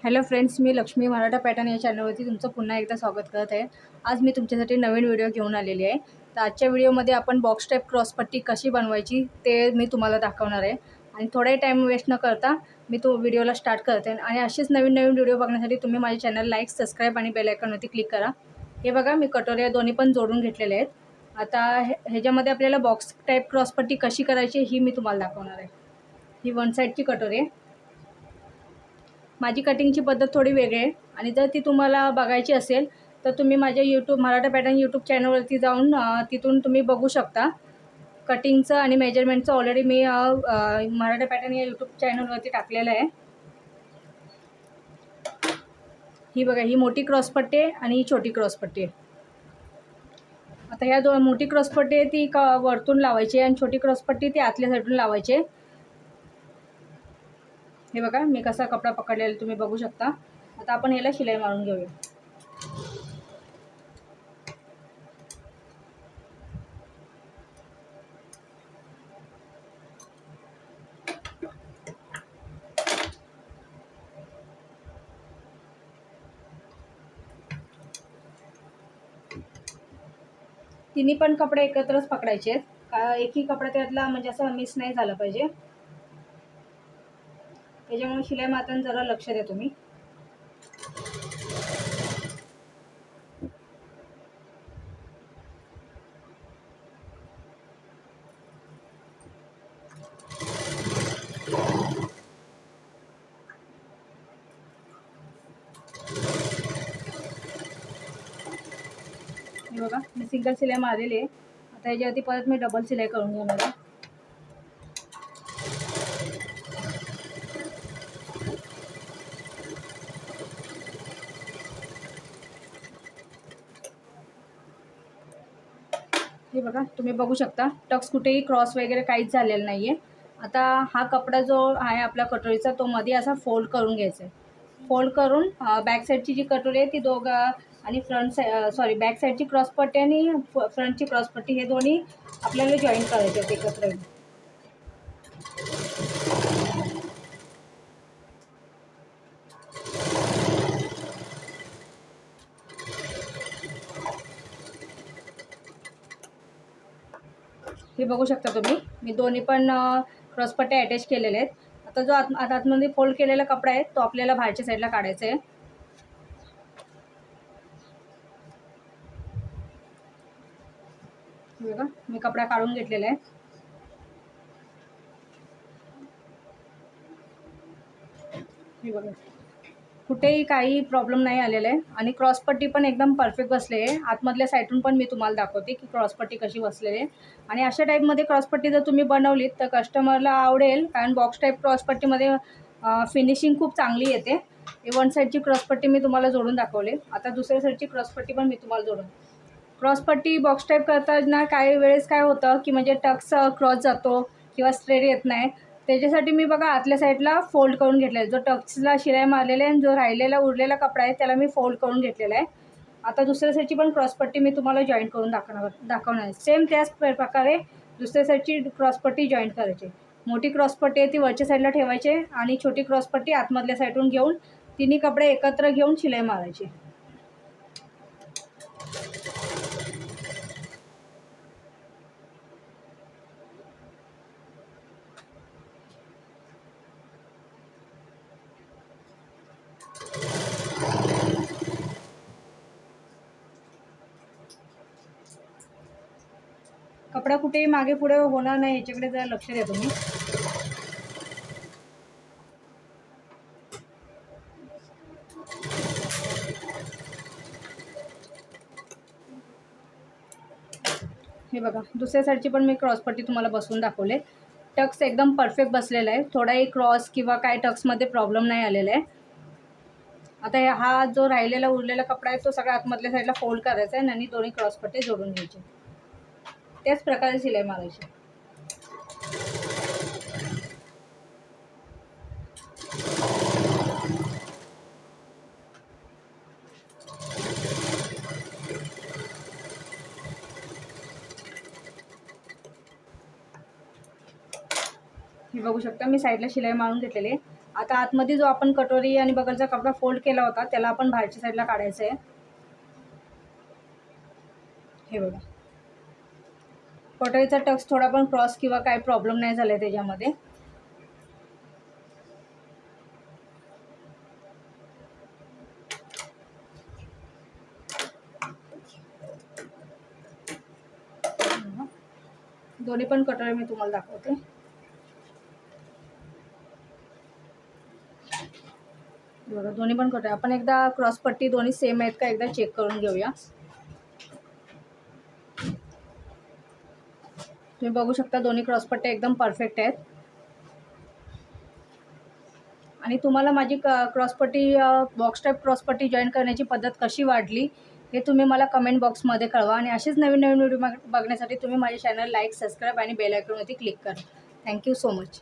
Hello friends, मी Lakshmi Maratha pattern या चॅनलवरती तुमचं पुन्हा एकदा स्वागत करत आहे। आज मी तुमच्यासाठी नवीन व्हिडिओ घेऊन आलेली आहे। तर आजच्या व्हिडिओमध्ये आपण बॉक्स टाईप क्रॉसपट्टी कशी बनवायची ते मी तुम्हाला दाखवणार आहे। आणि थोडा टाईम वेस्ट न करता मी तो व्हिडिओला स्टार्ट करते। आणि असेच नवीन व्हिडिओ बघण्यासाठी तुम्ही माझ्या चॅनल लाईक, सबस्क्राईब आणि बेल आयकॉनवरती क्लिक करा। हे बघा, मी कटोऱ्या दोन्ही पण जोडून घेतलेले आहेत। आता ह्याच्यामध्ये आपल्याला बॉक्स टाईप क्रॉसपट्टी कशी करायची ही मी तुम्हाला दाखवणार आहे। ही वन साईडची कटोरी आहे। माझी कटिंगची पद्धत थोडी वेगळी आहे आणि जर ती तुम्हाला बघायची असेल तर तुम्ही माझ्या यूट्यूब मराठा पॅटर्न यूट्यूब चॅनलवरती जाऊन तिथून तुम्ही बघू शकता। कटिंगचं आणि मेजरमेंटचं ऑलरेडी मी मराठा पॅटर्न या यूट्यूब चॅनलवरती टाकलेलं आहे। ही बघा, ही मोठी क्रॉसपट्टी आहे आणि ही छोटी क्रॉसपट्टी आहे। आता ह्या मोठी क्रॉसपट्टी आहे ती वरतून लावायची आणि छोटी क्रॉसपट्टी ती आतल्या साईडून लावायची। हे बघा, मी कसा कपडा पकडलेला तुम्ही बघू शकता। आता आपण याला शिलाई मारून घेऊया। तिन्ही पण कपडे एकत्रच पकडायचे आहेत, एकही कपडा त्यातला म्हणजे असं मिस नाही झालं पाहिजे। त्याच्यामुळे शिलाई मारताना जरा लक्ष द्या तुम्ही। हे बघा, मी सिंगल सिलाई मारलेली आहे। आता याच्यावरती परत मी डबल सिलाई करून घेणार आहे। हे बघा, तुम्ही बघू शकता टक्स कुठेही क्रॉस वगैरे काहीच झालेलं नाही आहे। आता हा कपडा जो आहे आपल्या कटोरीचा तो मध्ये असा फोल्ड करून घ्यायचा आहे। फोल्ड करून बॅक साईडची जी कटोरी आहे ती आणि बॅक साईडची क्रॉसपट्टी आणि फ्रंटची क्रॉसपट्टी हे दोन्ही आपल्याला जॉईन करायचे आहेत एकत्र। हे बघू शकता तुम्ही, मी दोन्ही पण क्रॉसपट्ट्या अटॅच केलेले आहेत। आता जो आतमध्ये फोल्ड केलेला कपडा आहे तो आपल्याला बाहेरच्या साईडला काढायचा आहे। हे बघा, मी कपडा काढून घेतलेला आहे। हे बघा, कुठेही काही प्रॉब्लेम नाही आलेला आहे आणि क्रॉसपट्टी पण एकदम परफेक्ट बसले आहे। आतमधल्या साईडून पण मी तुम्हाला दाखवते की क्रॉसपट्टी कशी बसलेली आहे। आणि अशा टाईपमध्ये क्रॉसपट्टी जर तुम्ही बनवलीत तर कस्टमरला आवडेल, कारण बॉक्स टाईप क्रॉसपट्टीमध्ये फिनिशिंग खूप चांगली येते। हे वन साईडची क्रॉसपट्टी मी तुम्हाला जोडून दाखवले। आता दुसऱ्या साईडची क्रॉसपट्टी पण मी तुम्हाला जोडून। क्रॉसपट्टी बॉक्स टाईप करताना काही वेळेस काय होतं की म्हणजे टक्स क्रॉस जातो किंवा स्ट्रेट येत नाही। त्याच्यासाठी मी बघा आतल्या साईडला फोल्ड करून घेतला आहे। जो टक्सला शिलाई मारलेला आहे आणि जो राहिलेला उरलेला कपडा आहे त्याला मी फोल्ड करून घेतलेला आहे। आता दुसऱ्या साईडची पण क्रॉसपट्टी मी तुम्हाला जॉईंट करून दाखवणार आहे। सेम त्याच प्रकारे दुसऱ्या साईडची क्रॉसपट्टी जॉईंट करायची। मोठी क्रॉसपट्टी आहे ती वरच्या साईडला ठेवायची आणि छोटी क्रॉसपट्टी आतमधल्या साईडून घेऊन तिन्ही कपडे एकत्र घेऊन शिलाई मारायची। कपडा कुठेही मागे पुढे होणार नाही याच्याकडे जरा लक्ष द्या तुम्ही। हे बघा, दुसऱ्या साईडची पण मी क्रॉसपट्टी तुम्हाला बसवून दाखवले। टक्स एकदम परफेक्ट बसलेला आहे, थोडाही क्रॉस किंवा काय टक्समध्ये प्रॉब्लेम नाही आलेला आहे। आता हा जो राहिलेला उरलेला कपडा आहे तो सगळा आतमधल्या साईडला फोल्ड करायचा आहे आणि दोन्ही क्रॉसपट्टी जोडून घ्यायचे। त्याच प्रकारे शिलाई मारायची। हे बघू शकता, मी साईडला शिलाई मारून घेतलेली आहे। आता आतमध्ये जो आपण कटोरी आणि बगलचा कपडा फोल्ड केला होता त्याला आपण बाहेरच्या साईडला काढायचं आहे. हे बघा, कटोरीचा टक्स थोडा पण क्रॉस किंवा काही प्रॉब्लेम नाही झाला त्याच्यामध्ये. दोन्ही पण कटोरी मी तुम्हाला दाखवते. बघा, दोन्ही पण कटोरी आपण एकदा क्रॉस पट्टी दोन्ही सेम आहेत का एकदा चेक करून घेऊया. तुम्ही बघू शकता दोन्ही क्रॉस पट्ट्या एकदम परफेक्ट आहेत. आणि तुम्हाला माझी क्रॉसपट्टी बॉक्स टाईप क्रॉसपट्टी जॉईन करण्याची पद्धत कशी वाटली हे तुम्ही मला कमेंट बॉक्समध्ये कळवा. आणि असेच नवीन नवीन व्हिडिओ बघण्यासाठी तुम्ही माझे चॅनल लाईक, सबस्क्राईब आणि बेल आयकॉनवरती क्लिक करा. Thank you so much.